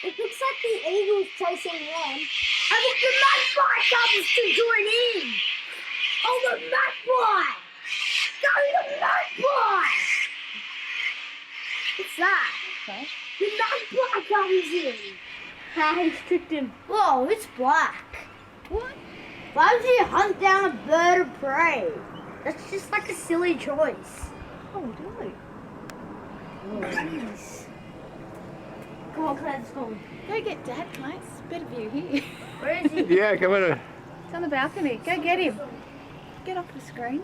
It looks like the eagle's chasing them. And look, the magpie comes to join in. Oh, the magpie! Go, the magpie! What's that? Okay. The magpie comes in. He's tricked him. Whoa, it's black. What? Why would you hunt down a bird of prey? That's just like a silly choice. Oh, do Jeez. Come on, Claire, let's go. Go get Dad, mate. It's a better view here. Where is he? Yeah, come on. It's on the balcony. Go get him. Get off the screen.